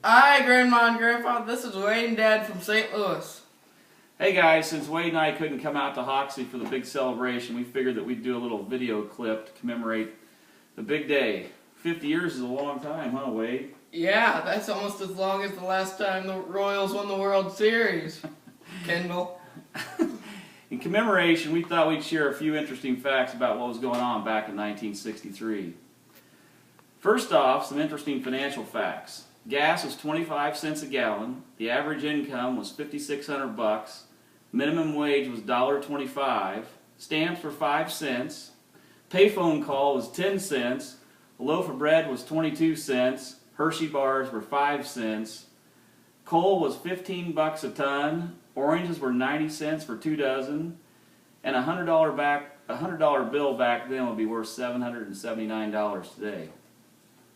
Hi, Grandma and Grandpa. This is Wade and Dad from St. Louis. Hey guys, since Wade and I couldn't come out to Hoxie for the big celebration, we figured that we'd do a little video clip to commemorate the big day. 50 years is a long time, huh, Wade? Yeah, that's almost as long as the last time the Royals won the World Series. Kendall. In commemoration, we thought we'd share a few interesting facts about what was going on back in 1963. First off, some interesting financial facts. Gas was 25 cents a gallon. The average income was $5,600. Minimum wage was $1.25. Stamps were 5 cents. Payphone call was 10 cents. A loaf of bread was 22 cents. Hershey bars were 5 cents. Coal was 15 bucks a ton. Oranges were 90 cents for 2 dozen. And a $100 bill back then would be worth $779 today.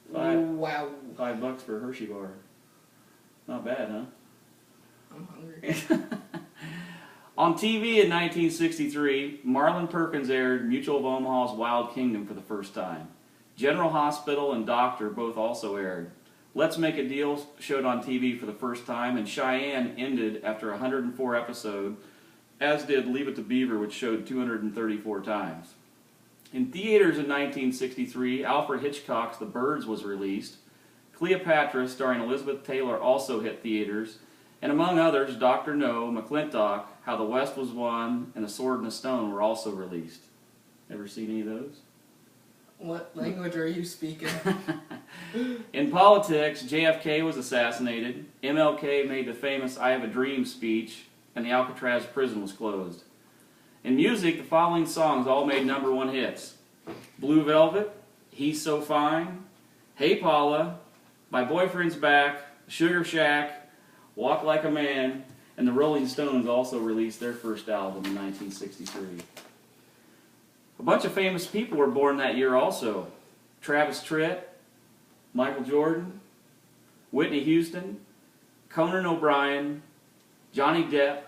Wow. $5 for a Hershey bar. Not bad, huh? I'm hungry. On TV in 1963, Marlon Perkins aired Mutual of Omaha's Wild Kingdom for the first time. General Hospital and Doctor both also aired. Let's Make a Deal showed on TV for the first time, and Cheyenne ended after 104 episodes, as did Leave It to Beaver, which showed 234 times. In theaters in 1963, Alfred Hitchcock's The Birds was released. Cleopatra, starring Elizabeth Taylor, also hit theaters. And among others, Dr. No, McClintock, How the West Was Won, and A Sword and a Stone were also released. Ever seen any of those? What language are you speaking? In politics, JFK was assassinated, MLK made the famous I Have a Dream speech, and the Alcatraz prison was closed. In music, the following songs all made #1 hits. Blue Velvet, He's So Fine, Hey Paula, My Boyfriend's Back, Sugar Shack, Walk Like a Man, and the Rolling Stones also released their first album in 1963. A bunch of famous people were born that year also. Travis Tritt, Michael Jordan, Whitney Houston, Conan O'Brien, Johnny Depp,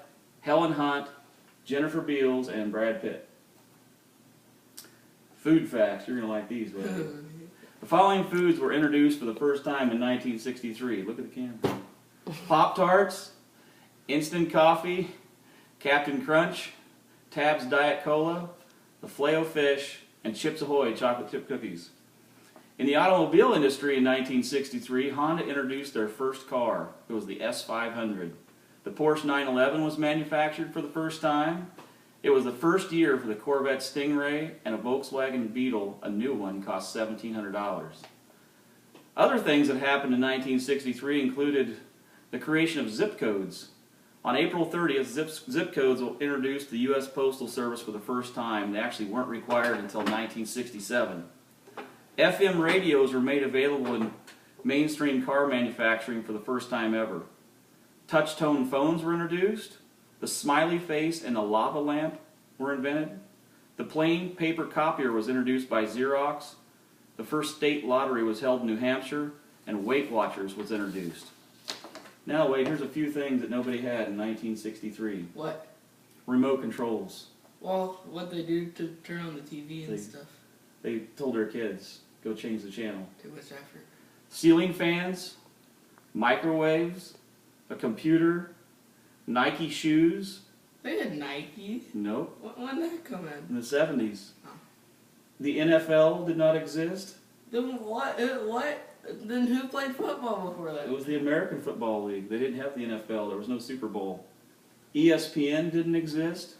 Helen Hunt, Jennifer Beals, and Brad Pitt. Food facts. You're going to like these, right? The following foods were introduced for the first time in 1963. Look at the camera. Pop-Tarts, instant coffee, Captain Crunch, Tab's Diet Cola, the Filet-O-Fish, and Chips Ahoy chocolate chip cookies. In the automobile industry in 1963, Honda introduced their first car. It was the S500. The Porsche 911 was manufactured for the first time. It was the first year for the Corvette Stingray, and a Volkswagen Beetle, a new one, cost $1,700. Other things that happened in 1963 included the creation of zip codes. On April 30th, zip codes were introduced to the U.S. Postal Service for the first time. They actually weren't required until 1967. FM radios were made available in mainstream car manufacturing for the first time ever. Touch-tone phones were introduced. The smiley face and the lava lamp were invented. The plain paper copier was introduced by Xerox. The first state lottery was held in New Hampshire, and Weight Watchers was introduced. Now, Wade, here's a few things that nobody had in 1963. What? Remote controls. Well, what'd they do to turn on the TV and stuff? They told their kids, go change the channel. Too much effort. Ceiling fans, microwaves, a computer, Nike shoes. They had Nike. Nope. When did that come in? In the 70s. Oh. The NFL did not exist. Then what? Then who played football before that? It was the American Football League. They didn't have the NFL. There was no Super Bowl. ESPN didn't exist.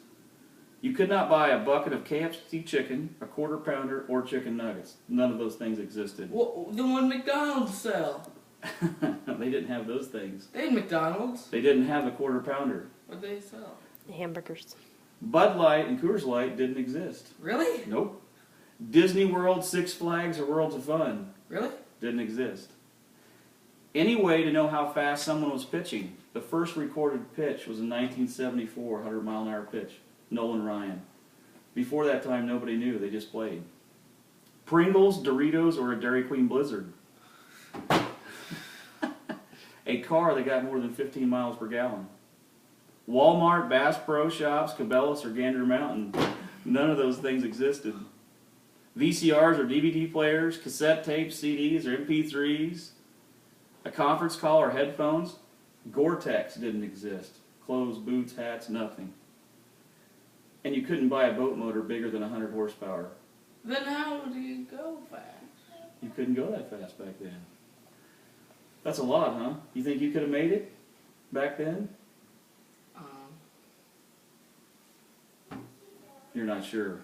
You could not buy a bucket of KFC chicken, a quarter pounder, or chicken nuggets. None of those things existed. Well, then what did McDonald's sell? They didn't have those things. They had McDonald's. They didn't have a quarter pounder. What did they sell? Hamburgers. Bud Light and Coors Light didn't exist. Really? Nope. Disney World, Six Flags, or Worlds of Fun Really? didn't exist. Any way to know how fast someone was pitching? The first recorded pitch was in 1974, 100-mile-an-hour pitch. Nolan Ryan. Before that time, nobody knew. They just played. Pringles, Doritos, or a Dairy Queen Blizzard. A car that got more than 15 miles per gallon. Walmart, Bass Pro Shops, Cabela's, or Gander Mountain. None of those things existed. VCRs or DVD players, cassette tapes, CDs, or MP3s. A conference call or headphones? Gore-Tex didn't exist. Clothes, boots, hats, nothing. And you couldn't buy a boat motor bigger than 100 horsepower. Then how do you go fast? You couldn't go that fast back then. That's a lot, huh? You think you could have made it back then? You're not sure.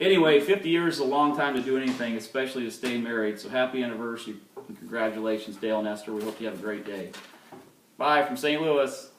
Anyway, 50 years is a long time to do anything, especially to stay married. So happy anniversary and congratulations, Dale and Esther. We hope you have a great day. Bye from St. Louis.